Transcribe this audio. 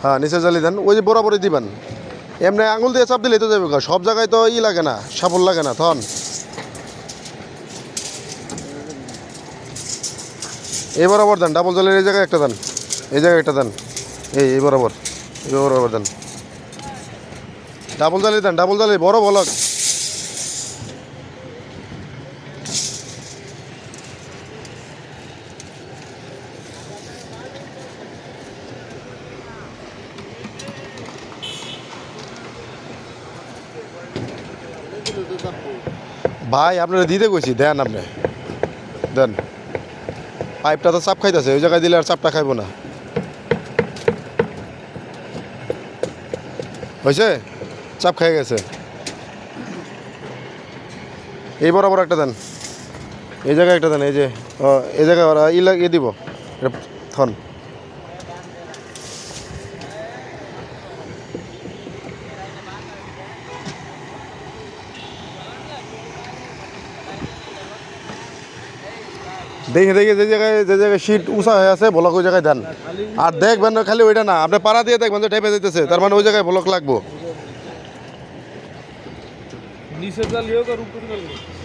হ্যাঁ নিচে জালি দেন, ওই যে বরাবরই দিবেন। এমনি আঙুল দিয়ে চাপ দিলেই তো যাবে, সব জায়গায় তো লাগে না, সাপল লাগে না থন। এই বরাবর দেন, ডাবল জালের এই জায়গায় একটা দেন, এই জায়গায় একটা দেন, এই বরাবর, এই বরাবর দেন, ডাবল জালি দেন, ডাবল জালি বড় বলক। ভাই আপনারা দিতে কইছি, দেন আপনি দেন। পাইপটা তো চাপ খাইতেছে, ওই জায়গায় দিলে আর চাপটা খাইব না। হয়েছে, চাপ খাই গেছে। এই বরাবর একটা দেন, এই জায়গায় একটা দেন, এই যে এই জায়গায় ওরা ইয়ে দিব থন। দেখে দেখে যে জায়গায় শীট উঁচা হয়ে আছে ব্লক ওই জায়গায় দেন। আর দেখবেন খালি ওইটা না, আপনি পাড়া দিয়ে দেখবেন যে টেপে যেতেছে, তার মানে ওই জায়গায় ব্লক লাগবো। নিচে জালি হোক আর উপরে জালি হোক।